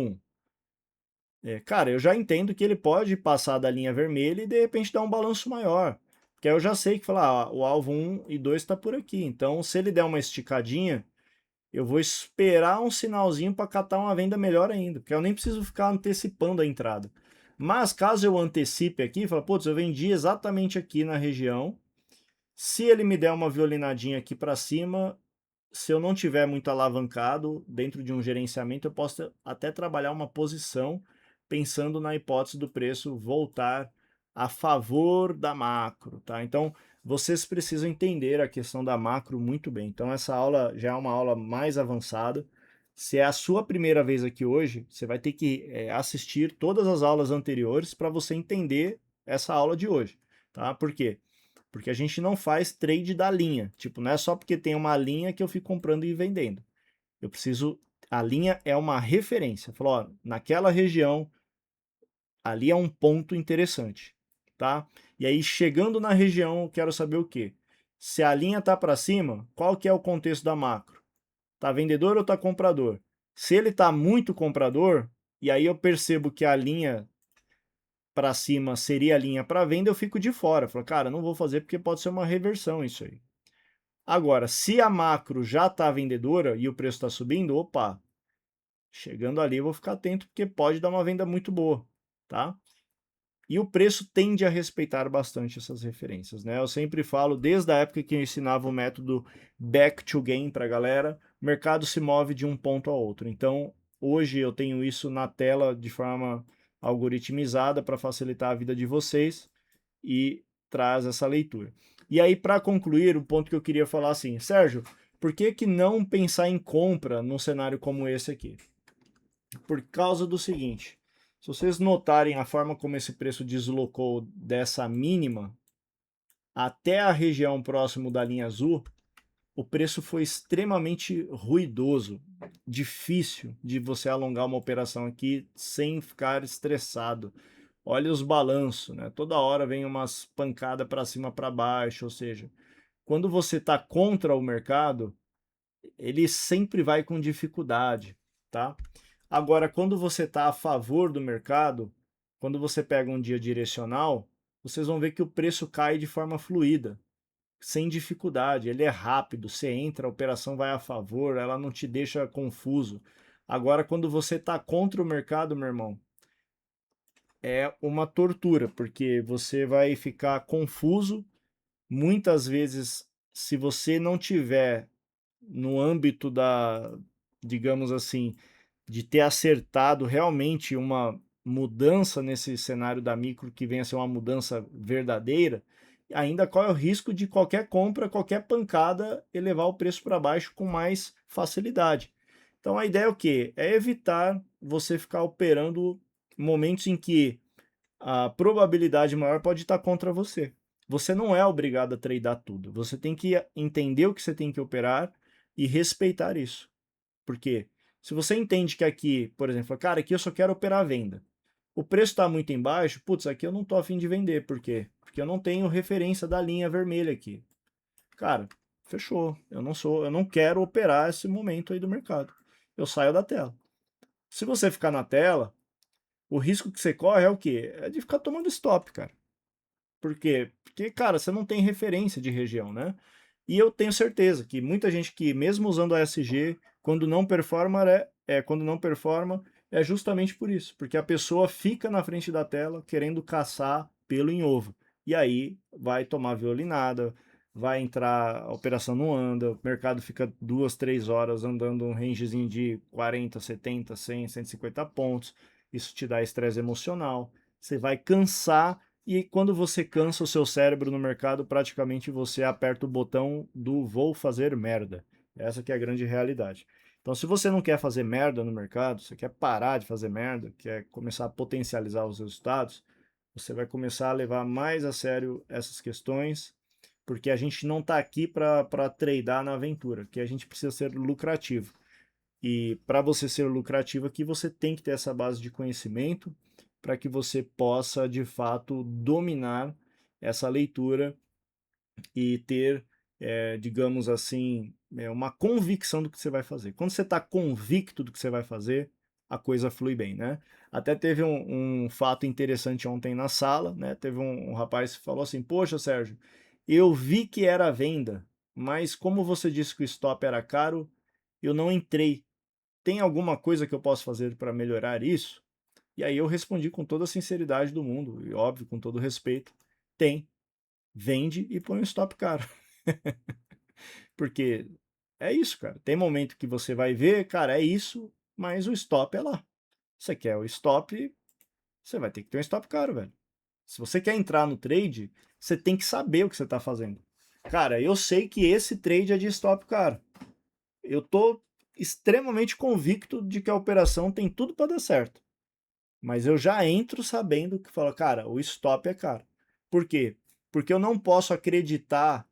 1. Cara, eu já entendo que ele pode passar da linha vermelha e de repente dar um balanço maior. Porque aí eu já sei que falar, o alvo 1 e 2 está por aqui. Então, se ele der uma esticadinha, eu vou esperar um sinalzinho para catar uma venda melhor ainda, porque eu nem preciso ficar antecipando a entrada. Mas caso eu antecipe aqui, fala, putz, eu vendi exatamente aqui na região. Se ele me der uma violinadinha aqui para cima, se eu não tiver muito alavancado dentro de um gerenciamento, eu posso até trabalhar uma posição pensando na hipótese do preço voltar a favor da macro, tá? Então, vocês precisam entender a questão da macro muito bem. Então, essa aula já é uma aula mais avançada. Se é a sua primeira vez aqui hoje, você vai ter que assistir todas as aulas anteriores para você entender essa aula de hoje, tá? Por quê? Porque a gente não faz trade da linha. Tipo, não é só porque tem uma linha que eu fico comprando e vendendo. Eu preciso. A linha é uma referência. Falou, ó, naquela região, ali é um ponto interessante, tá? E aí, chegando na região, eu quero saber o quê? Se a linha tá para cima, qual que é o contexto da macro? Tá vendedor ou tá comprador? Se ele tá muito comprador, e aí eu percebo que a linha para cima seria a linha para venda, eu fico de fora. Falo, cara, não vou fazer porque pode ser uma reversão isso aí. Agora, se a macro já está vendedora e o preço está subindo, opa, Chegando ali eu vou ficar atento porque pode dar uma venda muito boa, tá? E o preço tende a respeitar bastante essas referências, né? Eu sempre falo, desde a época que eu ensinava o método back to gain para a galera, o mercado se move de um ponto a outro. Então, hoje eu tenho isso na tela de forma algoritmizada para facilitar a vida de vocês e traz essa leitura. E aí, para concluir, o ponto que eu queria falar assim, Sérgio, por que que não pensar em compra num cenário como esse aqui? Por causa do seguinte, se vocês notarem a forma como esse preço deslocou dessa mínima até a região próximo da linha azul, o preço foi extremamente ruidoso, difícil de você alongar uma operação aqui sem ficar estressado. Olha os balanços, né? Toda hora vem umas pancadas para cima, para baixo, ou seja, quando você está contra o mercado, ele sempre vai com dificuldade, tá? Agora, quando você está a favor do mercado, quando você pega um dia direcional, vocês vão ver que o preço cai de forma fluida, sem dificuldade. Ele é rápido, você entra, a operação vai a favor, ela não te deixa confuso. Agora, quando você está contra o mercado, meu irmão, é uma tortura, porque você vai ficar confuso. Muitas vezes, se você não tiver no âmbito da, digamos assim, de ter acertado realmente uma mudança nesse cenário da micro que venha a ser uma mudança verdadeira, ainda corre o risco de qualquer compra, qualquer pancada elevar o preço para baixo com mais facilidade. Então a ideia é o quê? É evitar você ficar operando momentos em que a probabilidade maior pode estar contra você. Você não é obrigado a tradear tudo. Você tem que entender o que você tem que operar e respeitar isso. Por quê? Se você entende que aqui, por exemplo, cara, aqui eu só quero operar a venda. O preço está muito embaixo, putz, aqui eu não estou afim de vender. Por quê? Porque eu não tenho referência da linha vermelha aqui. Cara, fechou. Eu não quero operar esse momento aí do mercado. Eu saio da tela. Se você ficar na tela, o risco que você corre é o quê? É de ficar tomando stop, cara. Por quê? Porque, cara, você não tem referência de região, né? E eu tenho certeza que muita gente que, mesmo usando a SG, quando não performa, é justamente por isso. Porque a pessoa fica na frente da tela querendo caçar pelo em ovo. E aí vai tomar violinada, vai entrar, a operação não anda, o mercado fica 2, 3 horas andando um rangezinho de 40, 70, 100, 150 pontos. Isso te dá estresse emocional. Você vai cansar e quando você cansa o seu cérebro no mercado, praticamente você aperta o botão do vou fazer merda. Essa que é a grande realidade. Então, se você não quer fazer merda no mercado, você quer parar de fazer merda, quer começar a potencializar os resultados, você vai começar a levar mais a sério essas questões, porque a gente não está aqui para tradear na aventura, que a gente precisa ser lucrativo. E para você ser lucrativo aqui, você tem que ter essa base de conhecimento para que você possa, de fato, dominar essa leitura e ter, digamos assim, uma convicção do que você vai fazer. Quando você está convicto do que você vai fazer, a coisa flui bem, né? Até teve um fato interessante ontem na sala, né? Teve um rapaz que falou assim: Poxa, Sérgio, eu vi que era venda, mas como você disse que o stop era caro, eu não entrei. Tem alguma coisa que eu posso fazer para melhorar isso? E aí eu respondi com toda a sinceridade do mundo, e óbvio, com todo respeito, tem. Vende e põe um stop caro. Porque é isso, cara. Tem momento que você vai ver, cara, é isso, mas o stop é lá. Você quer o stop, você vai ter que ter um stop caro, velho. Se você quer entrar no trade, você tem que saber o que você está fazendo. Cara, eu sei que esse trade é de stop caro. Eu tô extremamente convicto de que a operação tem tudo para dar certo. Mas eu já entro sabendo que fala, cara, o stop é caro. Por quê? Porque eu não posso acreditar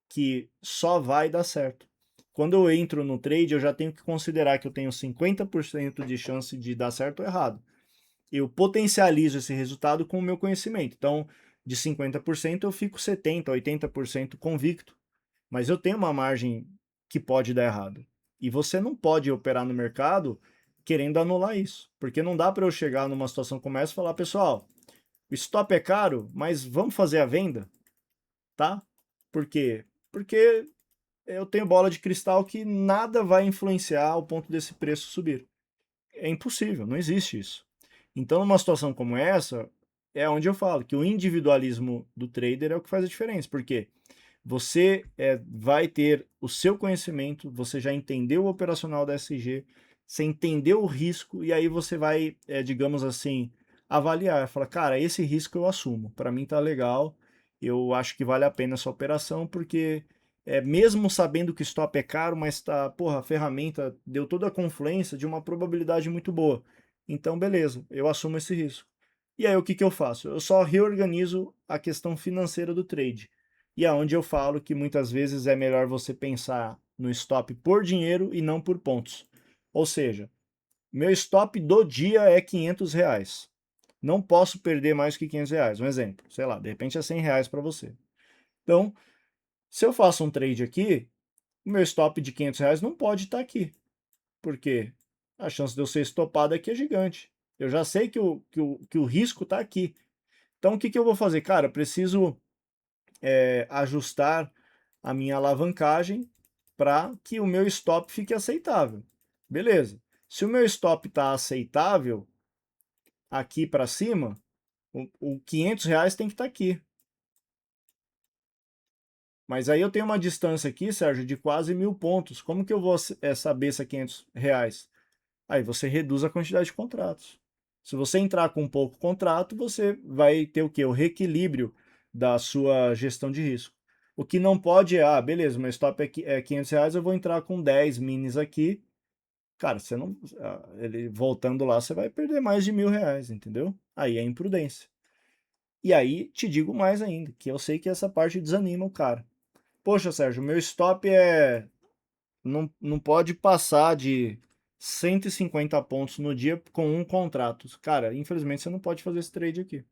que só vai dar certo. Quando eu entro no trade, eu já tenho que considerar que eu tenho 50% de chance de dar certo ou errado. Eu potencializo esse resultado com o meu conhecimento. Então, de 50% eu fico 70%, 80% convicto. Mas eu tenho uma margem que pode dar errado. E você não pode operar no mercado querendo anular isso. Porque não dá para eu chegar numa situação como essa e falar, pessoal, o stop é caro, mas vamos fazer a venda, tá? Por quê? Porque eu tenho bola de cristal que nada vai influenciar ao ponto desse preço subir. é impossível, não existe isso. Então, numa situação como essa, é onde eu falo que o individualismo do trader é o que faz a diferença, porque você vai ter o seu conhecimento, você já entendeu o operacional da SG, você entendeu o risco, e aí você vai, digamos assim, avaliar, falar, cara, esse risco eu assumo, para mim tá legal, eu acho que vale a pena essa operação, porque mesmo sabendo que o stop é caro, mas tá, porra, a ferramenta deu toda a confluência de uma probabilidade muito boa. Então, beleza, eu assumo esse risco. E aí, o que que eu faço? Eu só reorganizo a questão financeira do trade. E é onde eu falo que muitas vezes é melhor você pensar no stop por dinheiro e não por pontos. Ou seja, meu stop do dia é R$ 500. Não posso perder mais que R$ 500. Um exemplo, sei lá, de repente é R$ 100 para você. Então, se eu faço um trade aqui, o meu stop de R$ 500 não pode estar aqui. Porque a chance de eu ser estopado aqui é gigante. Eu já sei que o risco está aqui. Então, o que, que eu vou fazer? Cara, eu preciso ajustar a minha alavancagem para que o meu stop fique aceitável. Beleza. Se o meu stop está aceitável aqui para cima, o R$ 500 tem que estar aqui. Mas aí eu tenho uma distância aqui, Sérgio, de quase 1.000 pontos. Como que eu vou saber se é R$ 500? Aí você reduz a quantidade de contratos. Se você entrar com pouco contrato, você vai ter o quê? O reequilíbrio da sua gestão de risco. O que não pode é, beleza, meu stop é R$ 500, eu vou entrar com 10 minis aqui. Cara, você não. Ele voltando lá, você vai perder mais de R$ 1.000, entendeu? Aí é imprudência. E aí te digo mais ainda, que eu sei que essa parte desanima o cara. Poxa, Sérgio, meu stop não pode passar de 150 pontos no dia com um contrato. Cara, infelizmente você não pode fazer esse trade aqui.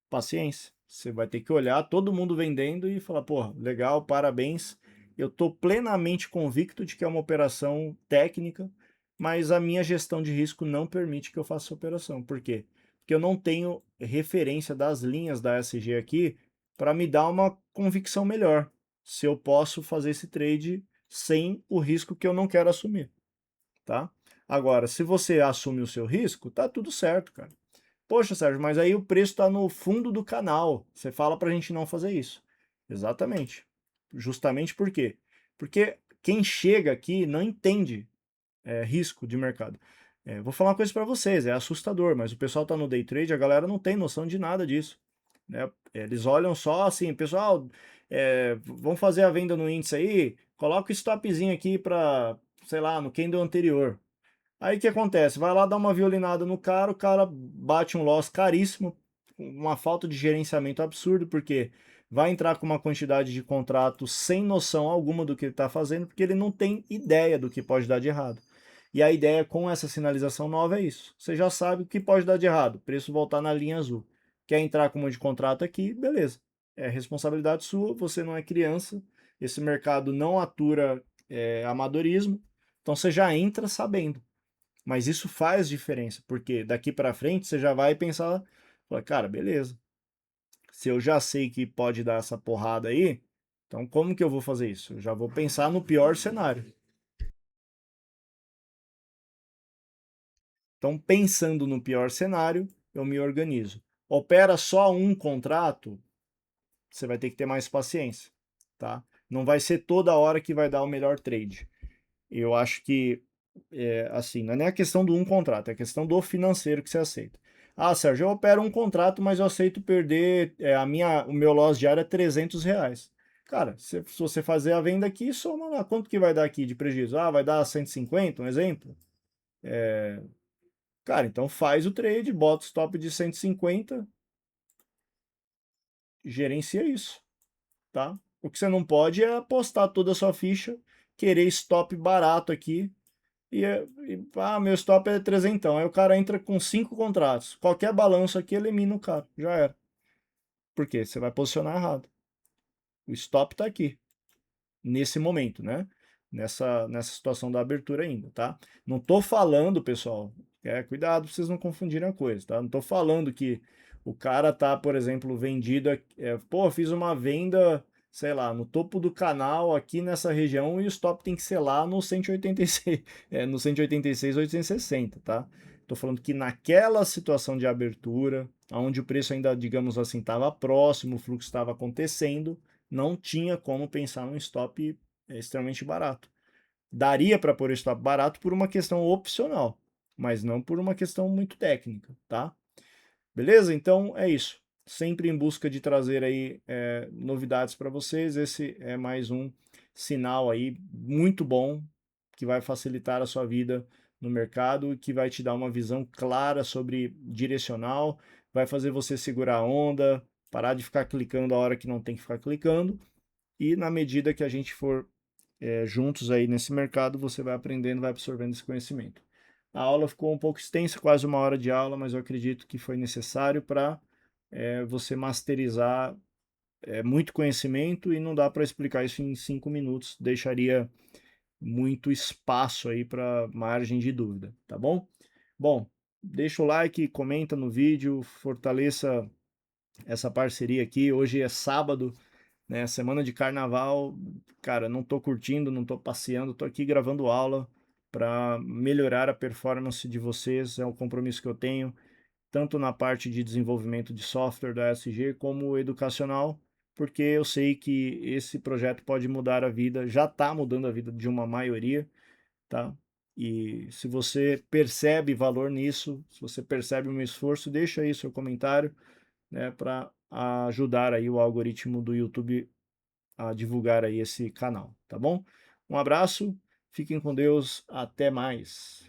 Paciência. Você vai ter que olhar todo mundo vendendo e falar, porra, legal, parabéns. Eu estou plenamente convicto de que é uma operação técnica, mas a minha gestão de risco não permite que eu faça essa operação. Por quê? Porque eu não tenho referência das linhas da SG aqui para me dar uma convicção melhor se eu posso fazer esse trade sem o risco que eu não quero assumir, tá? Agora, se você assume o seu risco, tá tudo certo, cara. Poxa, Sérgio, mas aí o preço está no fundo do canal. Você fala para a gente não fazer isso. Exatamente. Justamente por quê? Porque quem chega aqui não entende risco de mercado. Vou falar uma coisa para vocês, é assustador, mas o pessoal está no day trade, a galera não tem noção de nada disso. Né? Eles olham só assim, pessoal, vamos fazer a venda no índice aí, coloca o stopzinho aqui para, sei lá, no candle anterior. Aí o que acontece? Vai lá dar uma violinada no cara, o cara bate um loss caríssimo, uma falta de gerenciamento absurdo, porque vai entrar com uma quantidade de contrato sem noção alguma do que ele está fazendo, porque ele não tem ideia do que pode dar de errado. E a ideia com essa sinalização nova é isso. Você já sabe o que pode dar de errado, preço voltar na linha azul. Quer entrar com um monte de contrato aqui? Beleza. É responsabilidade sua, você não é criança, esse mercado não atura amadorismo, então você já entra sabendo. Mas isso faz diferença, porque daqui para frente você já vai pensar, fala, cara, beleza. Se eu já sei que pode dar essa porrada aí, então como que eu vou fazer isso? Eu já vou pensar no pior cenário. Então, pensando no pior cenário, eu me organizo. Opera só um contrato, você vai ter que ter mais paciência, tá? Não vai ser toda hora que vai dar o melhor trade. Eu acho que, assim, não é nem a questão do um contrato, é a questão do financeiro que você aceita. Ah, Sérgio, eu opero um contrato, mas eu aceito perder, o meu loss diário é R$ 300. Cara, se você fazer a venda aqui, soma lá, quanto que vai dar aqui de prejuízo? Ah, vai dar 150, um exemplo? Cara, então faz o trade, bota o stop de 150, gerencia isso, tá? O que você não pode é apostar toda a sua ficha, querer stop barato aqui, meu stop é 300. Aí o cara entra com 5 contratos. Qualquer balanço aqui elimina o cara. Já era. Por quê? Você vai posicionar errado. O stop tá aqui. Nesse momento, né? Nessa situação da abertura ainda, tá? Não tô falando, pessoal. Cuidado pra vocês não confundirem a coisa, tá? Não tô falando que o cara tá, por exemplo, vendido. Pô, fiz uma venda sei lá, no topo do canal aqui nessa região e o stop tem que ser lá no 186, no 186, 860, tá? Tô falando que naquela situação de abertura, onde o preço ainda, digamos assim, estava próximo, o fluxo estava acontecendo, não tinha como pensar num stop extremamente barato. Daria para pôr stop barato por uma questão opcional, mas não por uma questão muito técnica, tá? Beleza? Então é isso. Sempre em busca de trazer aí novidades para vocês. Esse é mais um sinal aí muito bom que vai facilitar a sua vida no mercado e que vai te dar uma visão clara sobre direcional, vai fazer você segurar a onda, parar de ficar clicando a hora que não tem que ficar clicando e na medida que a gente for juntos aí nesse mercado, você vai aprendendo, vai absorvendo esse conhecimento. A aula ficou um pouco extensa, quase uma hora de aula, mas eu acredito que foi necessário para você masterizar muito conhecimento e não dá para explicar isso em 5 minutos, deixaria muito espaço aí para margem de dúvida, tá bom? Bom, deixa o like, comenta no vídeo, fortaleça essa parceria aqui. Hoje é sábado, né? Semana de carnaval, cara, não tô curtindo, não tô passeando, tô aqui gravando aula para melhorar a performance de vocês, é um compromisso que eu tenho, tanto na parte de desenvolvimento de software da ESG como educacional, porque eu sei que esse projeto pode mudar a vida, já está mudando a vida de uma maioria, tá? E se você percebe valor nisso, se você percebe o meu esforço, deixa aí seu comentário, né, para ajudar aí o algoritmo do YouTube a divulgar aí esse canal, tá bom? Um abraço, fiquem com Deus, até mais.